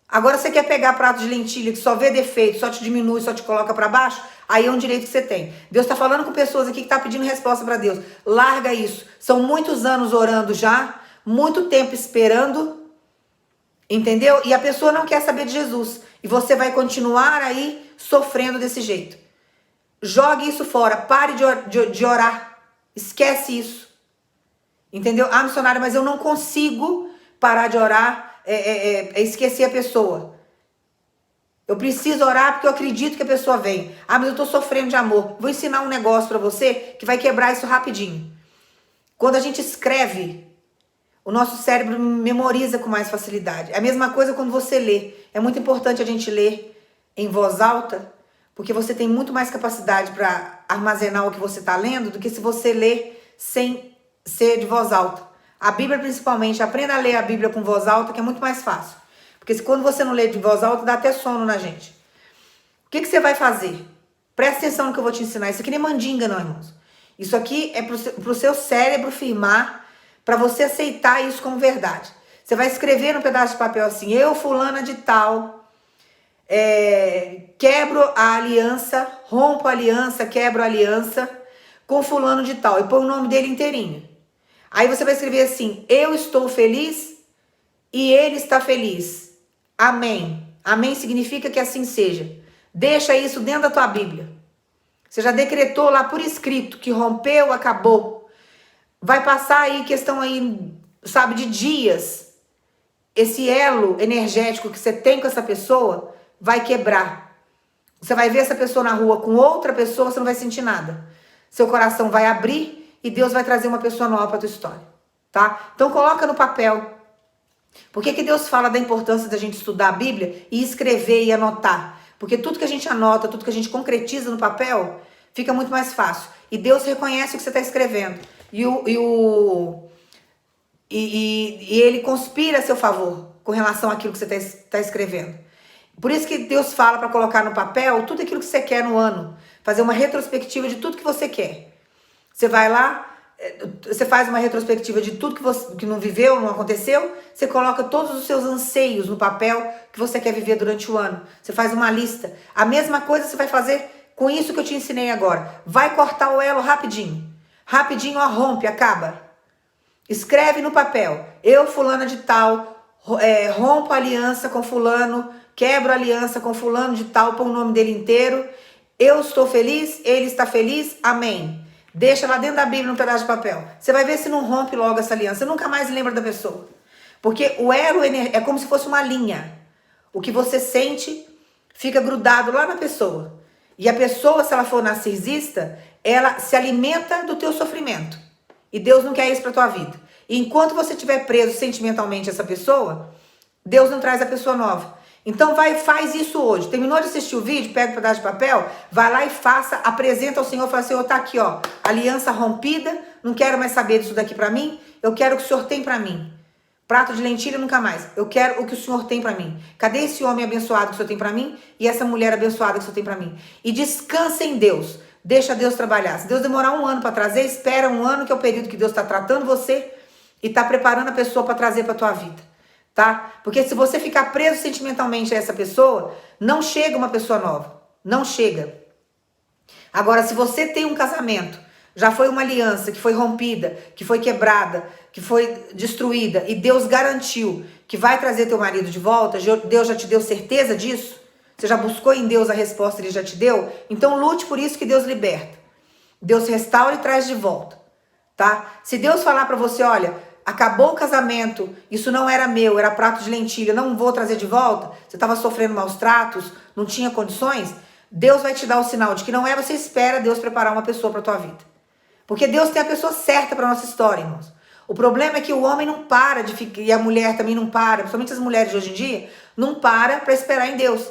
Agora você quer pegar prato de lentilha que só vê defeito, só te diminui, só te coloca para baixo, aí é um direito que você tem. Deus está falando com pessoas aqui que estão pedindo resposta para Deus. Larga isso. São muitos anos orando já, muito tempo esperando, entendeu? E a pessoa não quer saber de Jesus. E você vai continuar aí sofrendo desse jeito. Jogue isso fora, pare de orar, esquece isso, entendeu? Ah, missionária, mas eu não consigo parar de orar, esquecer a pessoa. Eu preciso orar porque eu acredito que a pessoa vem. Ah, mas eu tô sofrendo de amor. Vou ensinar um negócio para você que vai quebrar isso rapidinho. Quando a gente escreve, o nosso cérebro memoriza com mais facilidade. É a mesma coisa quando você lê. É muito importante a gente ler em voz alta, porque você tem muito mais capacidade para armazenar o que você está lendo do que se você lê sem ser de voz alta. A Bíblia, principalmente, aprenda a ler a Bíblia com voz alta, que é muito mais fácil. Porque quando você não lê de voz alta, dá até sono na gente. O que você vai fazer? Presta atenção no que eu vou te ensinar. Isso aqui nem mandinga, não, irmãos. Isso aqui é para o seu cérebro firmar, para você aceitar isso como verdade. Você vai escrever no pedaço de papel assim, eu, fulana de tal... quebro a aliança, rompo a aliança, quebro a aliança com fulano de tal. E põe o nome dele inteirinho. Aí você vai escrever assim, eu estou feliz e ele está feliz. Amém. Amém significa que assim seja. Deixa isso dentro da tua Bíblia. Você já decretou lá por escrito que rompeu, acabou. Vai passar aí questão aí, sabe, de dias. Esse elo energético que você tem com essa pessoa vai quebrar. Você vai ver essa pessoa na rua com outra pessoa, você não vai sentir nada. Seu coração vai abrir e Deus vai trazer uma pessoa nova para tua história, tá? Então coloca no papel. Por que Deus fala da importância da gente estudar a Bíblia e escrever e anotar? Porque tudo que a gente anota, tudo que a gente concretiza no papel, Fica muito mais fácil. E Deus reconhece o que você está escrevendo. E Ele conspira a seu favor com relação àquilo que você está escrevendo. Por isso que Deus fala para colocar no papel tudo aquilo que você quer no ano. Fazer uma retrospectiva de tudo que você quer. Você vai lá, você faz uma retrospectiva de tudo que não viveu, não aconteceu. Você coloca todos os seus anseios no papel que você quer viver durante o ano. Você faz uma lista. A mesma coisa você vai fazer com isso que eu te ensinei agora. Vai cortar o elo rapidinho. Rapidinho, ó, rompe, acaba. Escreve no papel. Eu, fulana de tal, rompo a aliança com fulano, quebro a aliança com fulano de tal, põe o nome dele inteiro. Eu estou feliz, ele está feliz, amém. Deixa lá dentro da Bíblia um pedaço de papel. Você vai ver se não rompe logo essa aliança. Você nunca mais lembra da pessoa. Porque o elo é como se fosse uma linha. O que você sente fica grudado lá na pessoa. E a pessoa, se ela for narcisista, ela se alimenta do teu sofrimento. E Deus não quer isso para tua vida. E enquanto você estiver preso sentimentalmente a essa pessoa, Deus não traz a pessoa nova. Então faz isso hoje. Terminou de assistir o vídeo, pega um pedaço de papel, vai lá e faça, apresenta ao Senhor, fala, Senhor, tá aqui, ó, aliança rompida, não quero mais saber disso daqui para mim, eu quero o que o Senhor tem para mim. Prato de lentilha nunca mais. Eu quero o que o Senhor tem para mim. Cadê esse homem abençoado que o Senhor tem para mim e essa mulher abençoada que o Senhor tem para mim? E descansa em Deus. Deixa Deus trabalhar. Se Deus demorar um ano para trazer, espera um ano, que é o período que Deus está tratando você e está preparando a pessoa para trazer para tua vida, tá? Porque se você ficar preso sentimentalmente a essa pessoa, não chega uma pessoa nova. Não chega. Agora, se você tem um casamento, já foi uma aliança que foi rompida, que foi quebrada, que foi destruída, e Deus garantiu que vai trazer teu marido de volta, Deus já te deu certeza disso? Você já buscou em Deus a resposta, Ele já te deu? Então lute por isso que Deus liberta. Deus restaura e traz de volta, tá? Se Deus falar pra você, olha, acabou o casamento, isso não era meu, era prato de lentilha, não vou trazer de volta, você estava sofrendo maus tratos, não tinha condições, Deus vai te dar o sinal de que não é, você espera Deus preparar uma pessoa pra tua vida. Porque Deus tem a pessoa certa pra nossa história, irmãos. O problema é que o homem não para de ficar, e a mulher também não para, principalmente as mulheres de hoje em dia, não para pra esperar em Deus.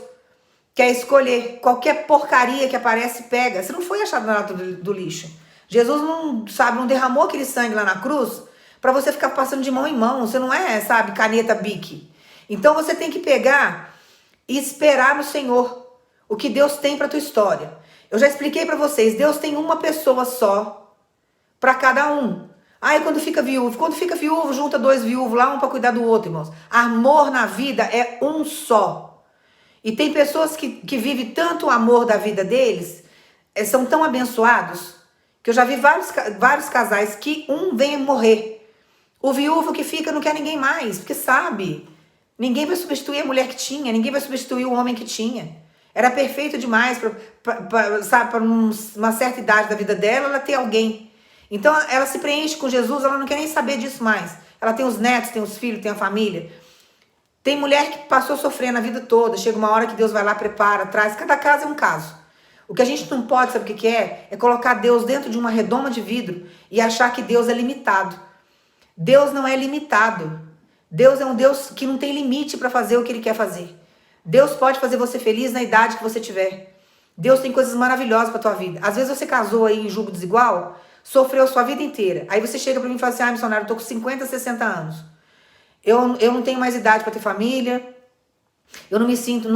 Quer escolher qualquer porcaria que aparece, pega. Você não foi achado na lata do lixo. Jesus não derramou aquele sangue lá na cruz para você ficar passando de mão em mão. Você não é, caneta Bic. Então você tem que pegar e esperar no Senhor o que Deus tem para tua história. Eu já expliquei para vocês, Deus tem uma pessoa só para cada um. Aí quando fica viúvo, junta 2 viúvos lá, um para cuidar do outro, irmãos. Amor na vida é um só. E tem pessoas que vivem tanto o amor da vida deles, são tão abençoados, que eu já vi vários casais que um vem morrer. O viúvo que fica não quer ninguém mais, porque sabe, ninguém vai substituir a mulher que tinha, ninguém vai substituir o homem que tinha. Era perfeito demais para uma certa idade da vida dela, ela ter alguém. Então ela se preenche com Jesus, ela não quer nem saber disso mais. Ela tem os netos, tem os filhos, tem a família. Tem mulher que passou sofrendo a vida toda, chega uma hora que Deus vai lá, prepara, traz. Cada caso é um caso. O que a gente não pode, sabe o que é? É colocar Deus dentro de uma redoma de vidro e achar que Deus é limitado. Deus não é limitado. Deus é um Deus que não tem limite para fazer o que Ele quer fazer. Deus pode fazer você feliz na idade que você tiver. Deus tem coisas maravilhosas para tua vida. Às vezes você casou aí em julgo desigual, sofreu a sua vida inteira. Aí você chega para mim e fala assim, missionário, eu tô com 50, 60 anos. Eu não tenho mais idade para ter família. Eu não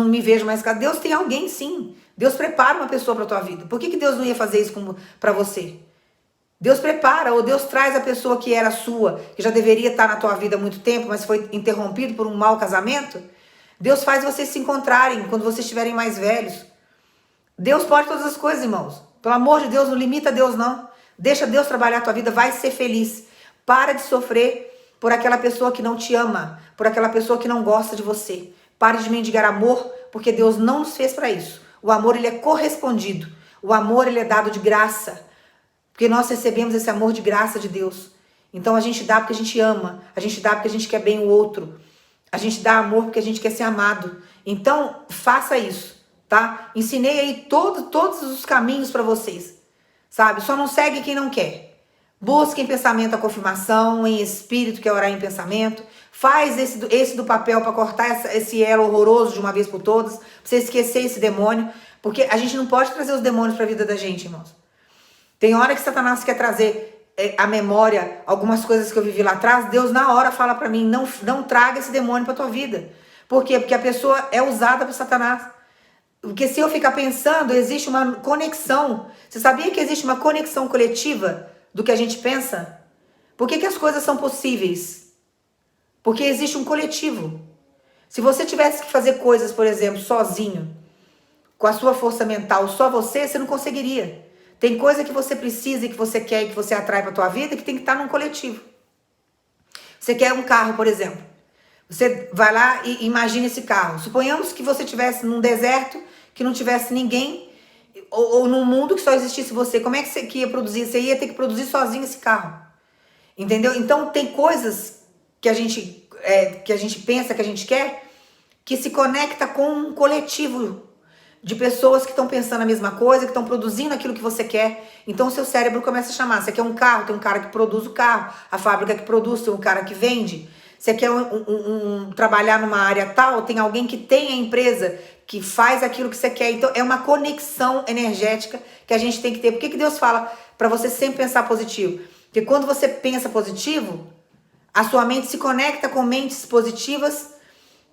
me vejo mais casado. Deus tem alguém, sim. Deus prepara uma pessoa para tua vida. Por que Deus não ia fazer isso para você? Deus prepara, ou Deus traz a pessoa que era sua, que já deveria estar na tua vida há muito tempo, mas foi interrompido por um mau casamento. Deus faz vocês se encontrarem quando vocês estiverem mais velhos. Deus pode todas as coisas, irmãos. Pelo amor de Deus, não limita Deus, não. Deixa Deus trabalhar a tua vida, vai ser feliz. Para de sofrer por aquela pessoa que não te ama, por aquela pessoa que não gosta de você. Pare de mendigar amor, porque Deus não nos fez para isso. O amor, ele é correspondido. O amor, ele é dado de graça. Porque nós recebemos esse amor de graça de Deus. Então a gente dá porque a gente ama. A gente dá porque a gente quer bem o outro. A gente dá amor porque a gente quer ser amado. Então faça isso, tá? Ensinei aí todos os caminhos para vocês. Sabe? Só não segue quem não quer. Busque em pensamento a confirmação, em espírito, que é orar em pensamento. Faz esse do papel para cortar esse elo horroroso de uma vez por todas, para você esquecer esse demônio. Porque a gente não pode trazer os demônios para a vida da gente, irmãos. Tem hora que Satanás quer trazer a memória, algumas coisas que eu vivi lá atrás, Deus na hora fala para mim, não traga esse demônio para tua vida. Por quê? Porque a pessoa é usada por Satanás. Porque se eu ficar pensando, existe uma conexão. Você sabia que existe uma conexão coletiva do que a gente pensa? Por que as coisas são possíveis? Porque existe um coletivo. Se você tivesse que fazer coisas, por exemplo, sozinho, com a sua força mental, só você não conseguiria. Tem coisa que você precisa e que você quer e que você atrai para a tua vida que tem que estar num coletivo. Você quer um carro, por exemplo. Você vai lá e imagina esse carro. Suponhamos que você estivesse num deserto, que não tivesse ninguém, ou num mundo que só existisse você. Como é que você ia produzir? Você ia ter que produzir sozinho esse carro. Entendeu? Então tem coisas que a gente pensa, que a gente quer, que se conecta com um coletivo de pessoas que estão pensando a mesma coisa, que estão produzindo aquilo que você quer. Então o seu cérebro começa a chamar. Você quer um carro, tem um cara que produz o carro. A fábrica que produz, tem um cara que vende. Você quer trabalhar numa área tal, tem alguém que tem a empresa que faz aquilo que você quer. Então é uma conexão energética que a gente tem que ter. Por que Deus fala para você sempre pensar positivo? Porque quando você pensa positivo, a sua mente se conecta com mentes positivas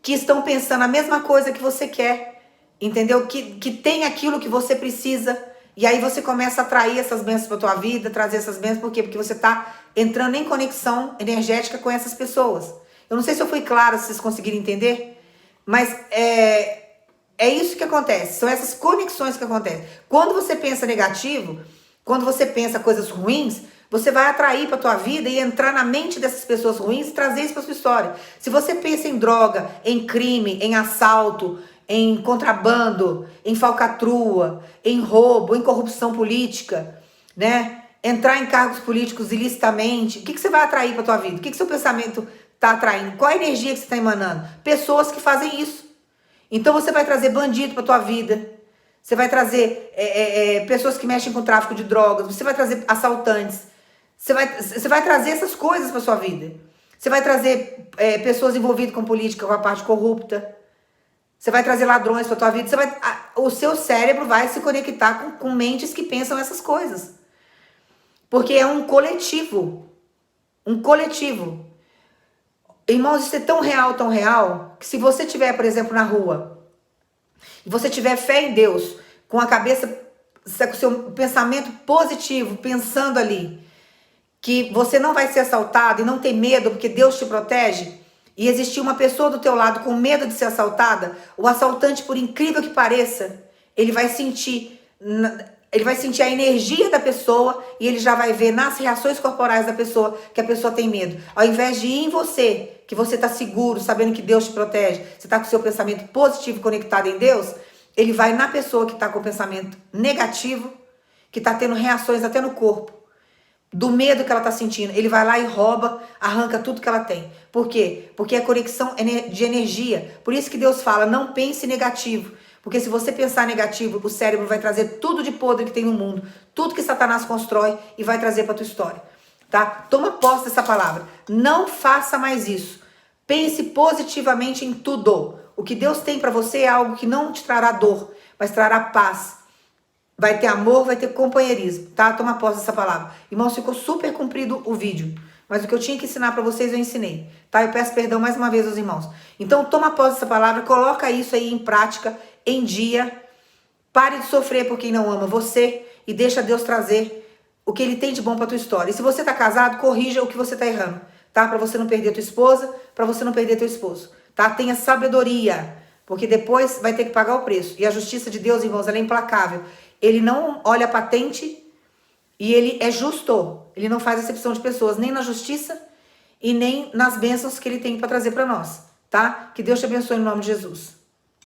que estão pensando a mesma coisa que você quer. Entendeu? Que tem aquilo que você precisa. E aí você começa a atrair essas bênçãos para tua vida, trazer essas bênçãos. Por quê? Porque você está entrando em conexão energética com essas pessoas. Eu não sei se eu fui clara, se vocês conseguiram entender, mas é isso que acontece. São essas conexões que acontecem. Quando você pensa negativo, quando você pensa coisas ruins, você vai atrair para tua vida e entrar na mente dessas pessoas ruins e trazer isso para sua história. Se você pensa em droga, em crime, em assalto, em contrabando, em falcatrua, em roubo, em corrupção política, né? Entrar em cargos políticos ilicitamente, o que você vai atrair para tua vida? O que seu pensamento está atraindo? Qual a energia que você está emanando? Pessoas que fazem isso. Então você vai trazer bandido para tua vida, você vai trazer pessoas que mexem com tráfico de drogas, você vai trazer assaltantes, você vai trazer essas coisas para sua vida. Você vai trazer pessoas envolvidas com política, com a parte corrupta. Você vai trazer ladrões para tua vida. O seu cérebro vai se conectar com mentes que pensam essas coisas. Porque é um coletivo. Um coletivo. Irmãos, isso é tão real, que se você estiver, por exemplo, na rua, e você tiver fé em Deus, com a cabeça, com o seu pensamento positivo, pensando ali, que você não vai ser assaltado e não ter medo, porque Deus te protege, e existir uma pessoa do teu lado com medo de ser assaltada, o assaltante, por incrível que pareça, ele vai sentir a energia da pessoa e ele já vai ver nas reações corporais da pessoa que a pessoa tem medo. Ao invés de ir em você, que você está seguro, sabendo que Deus te protege, você está com o seu pensamento positivo conectado em Deus, ele vai na pessoa que está com o pensamento negativo, que está tendo reações até no corpo, do medo que ela está sentindo. Ele vai lá e rouba, arranca tudo que ela tem. Por quê? Porque é conexão de energia. Por isso que Deus fala, não pense negativo. Porque se você pensar negativo, o cérebro vai trazer tudo de podre que tem no mundo, tudo que Satanás constrói e vai trazer para tua história. Tá? Toma posse dessa palavra. Não faça mais isso. Pense positivamente em tudo. O que Deus tem para você é algo que não te trará dor, mas trará paz. Vai ter amor, vai ter companheirismo, tá? Toma posse dessa palavra. Irmãos, ficou super comprido o vídeo, mas o que eu tinha que ensinar para vocês eu ensinei, tá? Eu peço perdão mais uma vez aos irmãos. Então, toma posse dessa palavra, coloca isso aí em prática, em dia. Pare de sofrer por quem não ama você e deixa Deus trazer o que Ele tem de bom para tua história. E se você tá casado, corrija o que você tá errando, tá? Para você não perder tua esposa, para você não perder teu esposo, tá? Tenha sabedoria, porque depois vai ter que pagar o preço. E a justiça de Deus, irmãos, ela é implacável. Ele não olha a patente e ele é justo. Ele não faz acepção de pessoas, nem na justiça e nem nas bênçãos que ele tem para trazer para nós, tá? Que Deus te abençoe em nome de Jesus.